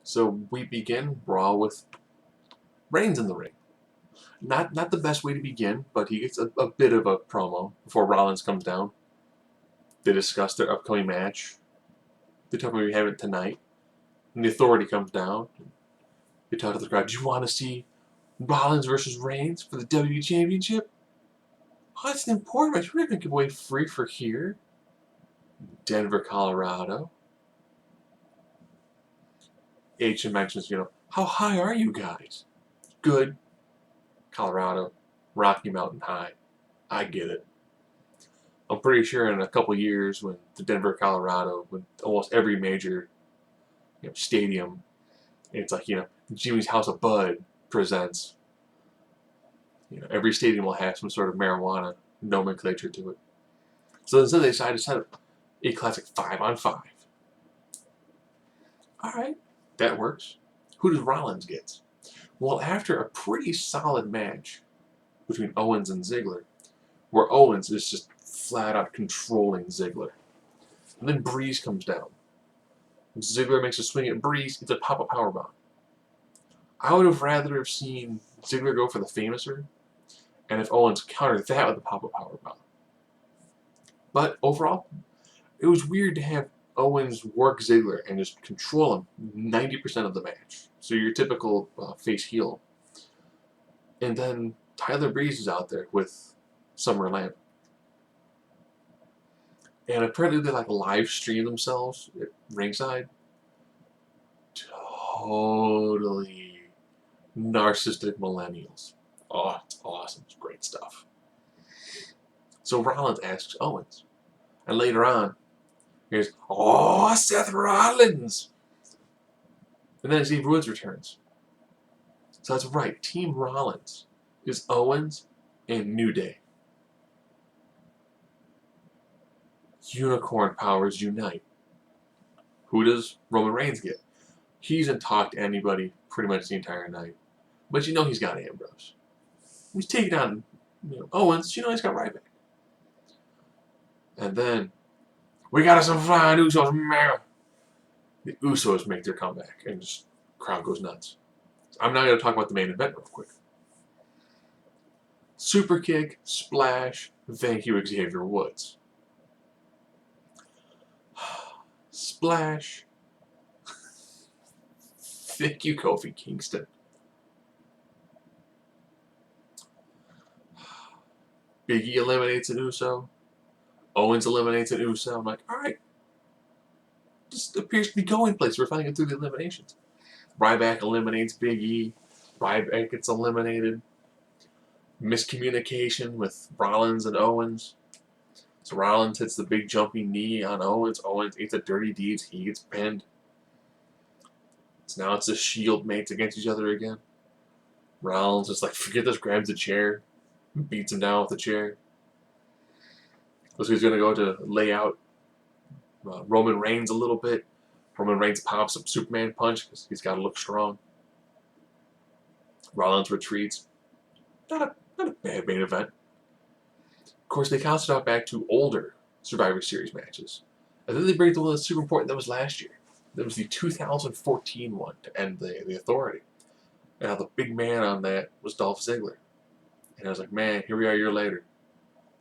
So we begin Raw with Reigns in the ring. Not the best way to begin, but he gets a bit of a promo before Rollins comes down. They discuss their upcoming match. They talk about we have it tonight. And the Authority comes down. They talk to the crowd. Do you want to see Rollins versus Reigns for the WWE Championship? Oh, that's an important match. We're not going to give away free for here. Denver, Colorado. H mentions, how high are you guys? Good. Colorado. Rocky Mountain High. I get it. I'm pretty sure in a couple years when the Denver, Colorado, when almost every major stadium, it's like, Jimmy's House of Bud presents, every stadium will have some sort of marijuana nomenclature to it. So instead they decided to set up a classic 5-on-5. Alright, that works. Who does Rollins get? Well, after a pretty solid match between Owens and Ziggler, where Owens is just flat out controlling Ziggler. And then Breeze comes down. Ziggler makes a swing at Breeze, it's a pop-up powerbomb. I would have rather have seen Ziggler go for the Famouser, and if Owens countered that with a pop-up powerbomb. But overall, it was weird to have Owens work Ziggler and just control him 90% of the match. So your typical face heel. And then Tyler Breeze is out there with Summer Lamb. And apparently they live stream themselves at ringside. Totally narcissistic millennials. Oh, it's awesome. It's great stuff. So Rollins asks Owens. And later on, he goes, "Oh, Seth Rollins!" And then Xavier Woods returns. So that's right. Team Rollins is Owens and New Day. Unicorn powers unite. Who does Roman Reigns get? He hasn't talked to anybody pretty much the entire night. But he's got Ambrose. He's taking on Owens. He's got Ryback. And then, we got some flying Usos, man. The Usos make their comeback, and just crowd goes nuts. I'm not going to talk about the main event real quick. Super kick, splash, thank you, Xavier Woods. Splash. Thank you, Kofi Kingston. Big E eliminates an Uso. Owens eliminates an Uso. I'm like, alright. This appears to be going places. We're finding it through the eliminations. Ryback eliminates Big E. Ryback gets eliminated. Miscommunication with Rollins and Owens. So Rollins hits the big jumping knee on Owens. Owens eats a dirty deeds. He gets pinned. So now it's the Shield mates against each other again. Rollins just forget this, grabs the chair, beats him down with the chair. So he's going to go to lay out Roman Reigns a little bit. Roman Reigns pops a Superman punch because he's got to look strong. Rollins retreats. Not a bad main event. Of course, they cast it out back to older Survivor Series matches. And then they bring the one that's super important that was last year. That was the 2014 one to end the Authority. And now the big man on that was Dolph Ziggler. And I was like, man, here we are a year later.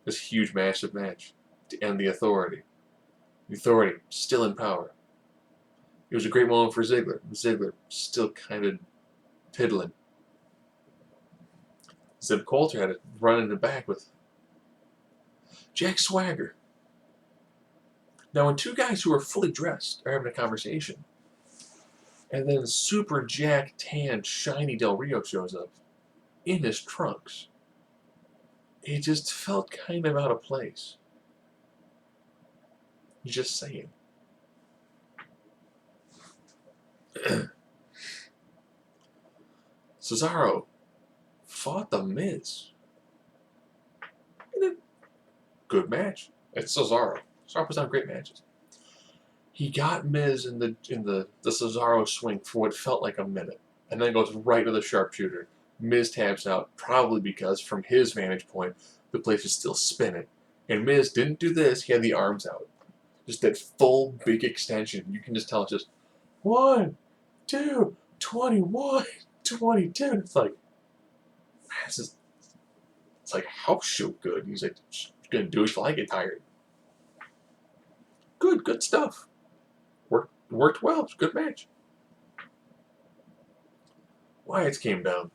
This huge, massive match to end the Authority. The Authority still in power. It was a great moment for Ziggler. Ziggler still kind of piddling. Zeb Coulter had to run in the back with Jack Swagger. Now, when two guys who are fully dressed are having a conversation, and then super Jack, tan, shiny Del Rio shows up in his trunks, it just felt kind of out of place. Just saying. Cesaro fought The Miz in a good match. It's Cesaro. Cesaro puts on great matches. He got Miz in the Cesaro swing for what felt like a minute, and then goes right to the sharpshooter. Miz taps out, probably because from his vantage point, the place is still spinning. And Miz didn't do this; he had the arms out, just that full big extension. You can just tell it's just 1, 22, 21, 22. It's like, this is, it's like house show good. He's like, just gonna do it till I get tired. Good stuff. Worked well. It's a good match. Wyatt's came down.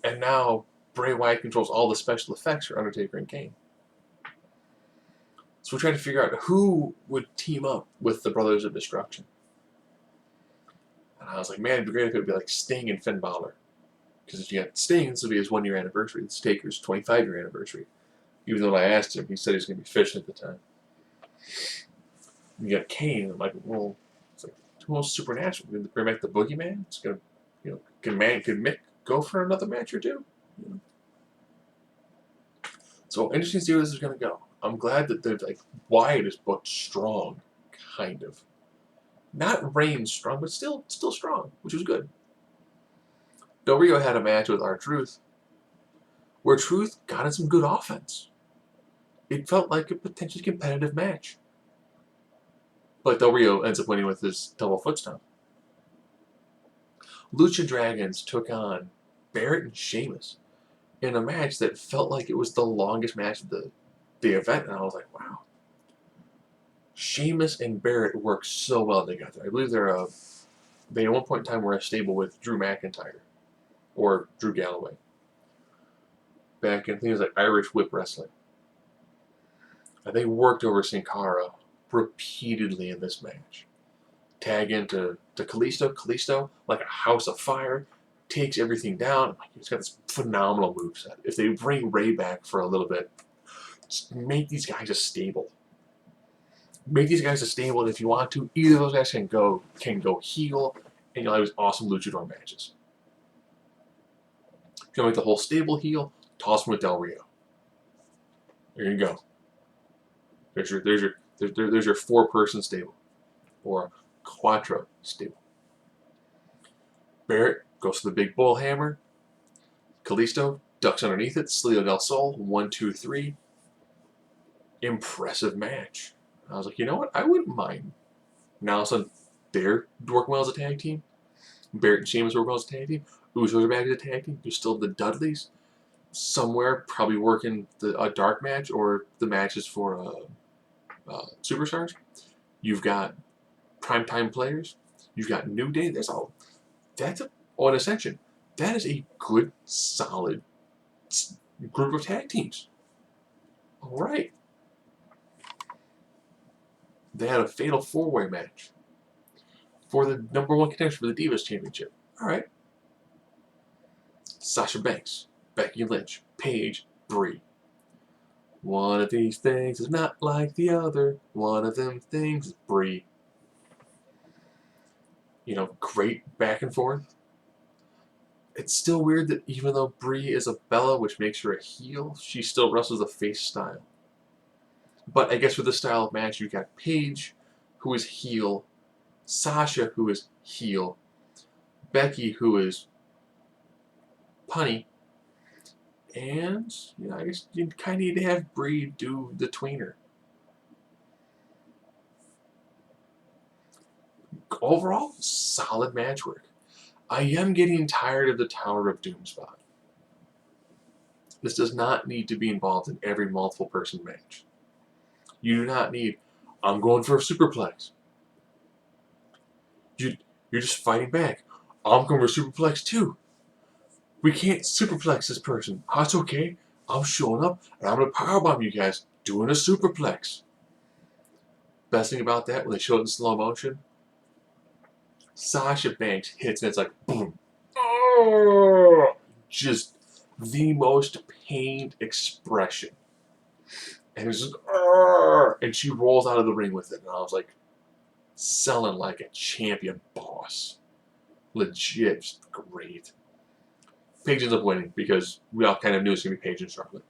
And now Bray Wyatt controls all the special effects for Undertaker and Kane. So we're trying to figure out who would team up with the Brothers of Destruction. And I was like, man, it'd be great if it would be like Sting and Finn Balor. Because if you got Sting, this will be his 1 year anniversary. It's Taker's 25-year anniversary. Even though I asked him, he said he was going to be fishing at the time. You got Kane. I'm like, well, it's like almost supernatural. We're going to bring back the Boogeyman. It's going to, could Mick go for another match or two? So interesting to see where this is going to go. I'm glad that they're like Wyatt is booked strong, kind of. Not Reigns strong, but still strong, which was good. Del Rio had a match with R-Truth, where Truth got in some good offense. It felt like a potentially competitive match. But Del Rio ends up winning with his double foot stomp. Lucha Dragons took on Barrett and Sheamus in a match that felt like it was the longest match of the event, and I was like, wow. Sheamus and Barrett work so well together. I believe they at one point in time were a stable with Drew McIntyre or Drew Galloway. Back in things like Irish Whip Wrestling. And they worked over Sin Cara repeatedly in this match. Tag into Kalisto. Kalisto, like a house of fire, takes everything down. He's got this phenomenal moveset. If they bring Ray back for a little bit, just make these guys a stable. Make these guys a stable, and if you want to, either of those guys can go heel, and you'll have these awesome luchador matches. If you want to make the whole stable heel, toss them with Del Rio. There you go. There's your 4-person stable, or quattro stable. Barrett goes for the big bull hammer. Kalisto ducks underneath it. Salida del Sol, 1, 2, 3. Impressive match. I was like, you know what? I wouldn't mind. Now all of a sudden, they're working well as a tag team. Barrett and Sheamus work well as a tag team. Usos are back as a tag team. There's still the Dudleys somewhere, probably working a dark match or the matches for Superstars. You've got primetime players. You've got New Day. That's on Ascension. That is a good, solid group of tag teams. All right. They had a fatal 4-way match for the #1 contender for the Divas Championship. All right. Sasha Banks, Becky Lynch, Paige, Brie. One of these things is not like the other. One of them things is Brie. Great back and forth. It's still weird that even though Brie is a Bella, which makes her a heel, she still wrestles a face style. But I guess with this style of match, you've got Paige, who is heel, Sasha, who is heel, Becky, who is punny, and I guess you kind of need to have Brie do the tweener. Overall, solid match work. I am getting tired of the Tower of Doom spot. This does not need to be involved in every multiple person match. You do not need, I'm going for a superplex. You're just fighting back. I'm going for a superplex too. We can't superplex this person. That's okay. I'm showing up and I'm going to powerbomb you guys doing a superplex. Best thing about that, when they show it in slow motion, Sasha Banks hits and it's like boom. Oh, just the most pained expression. And it's just, and she rolls out of the ring with it. And I was like, selling like a champion boss. Legit, just great. Paige ends up winning because we all kind of knew it was going to be Paige and Charlotte.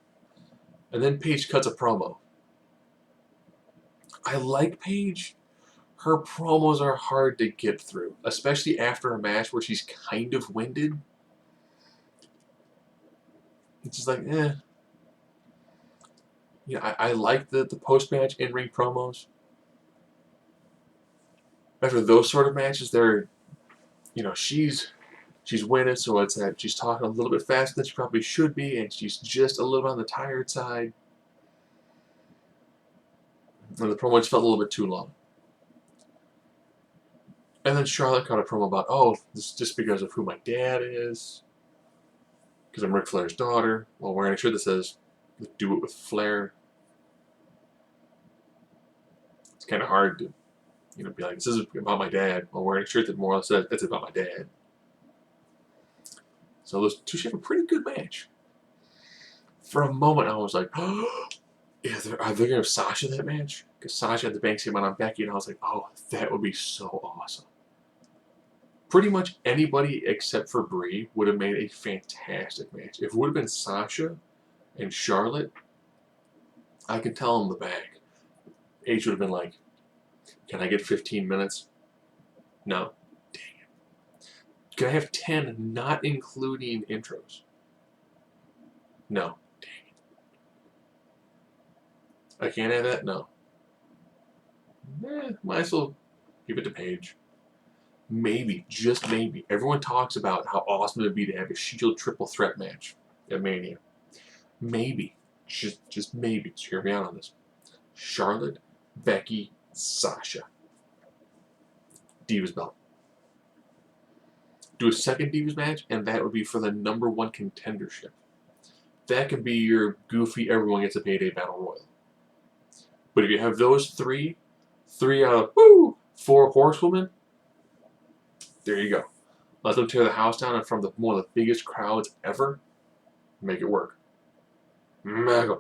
And then Paige cuts a promo. I like Paige. Her promos are hard to get through, especially after a match where she's kind of winded. It's just like, eh. I like the post-match in-ring promos. After those sort of matches, they're she's winning, so it's that she's talking a little bit faster than she probably should be, and she's just a little bit on the tired side. And the promo just felt a little bit too long. And then Charlotte cut a promo about, oh, this is just because of who my dad is. Because I'm Ric Flair's daughter, while wearing a shirt that says, do it with Flair. It's kind of hard to, be like, this is about my dad, while wearing a shirt that more or less says, it's about my dad. So those two should have a pretty good match. For a moment, I was like, oh, are they going to have Sasha that match? Because Sasha had the Banks came out on Becky, and I was like, oh, that would be so awesome. Pretty much anybody except for Brie would have made a fantastic match. If it would have been Sasha and Charlotte, I can tell them the back. H would have been like, can I get 15 minutes? No. Dang it. Can I have 10 not including intros? No. Dang it. I can't have that? No. Might as well give it to Paige. Maybe, just maybe. Everyone talks about how awesome it would be to have a Shield triple threat match at Mania. Maybe, just maybe, so hear me out on this. Charlotte, Becky, Sasha. Divas belt. Do a second Divas match, and that would be for the #1 contendership. That could be your goofy, everyone gets a payday battle royal. But if you have those three out of 4 horsewomen, there you go. Let them tear the house down in front of one of the biggest crowds ever. Make it work. Mega.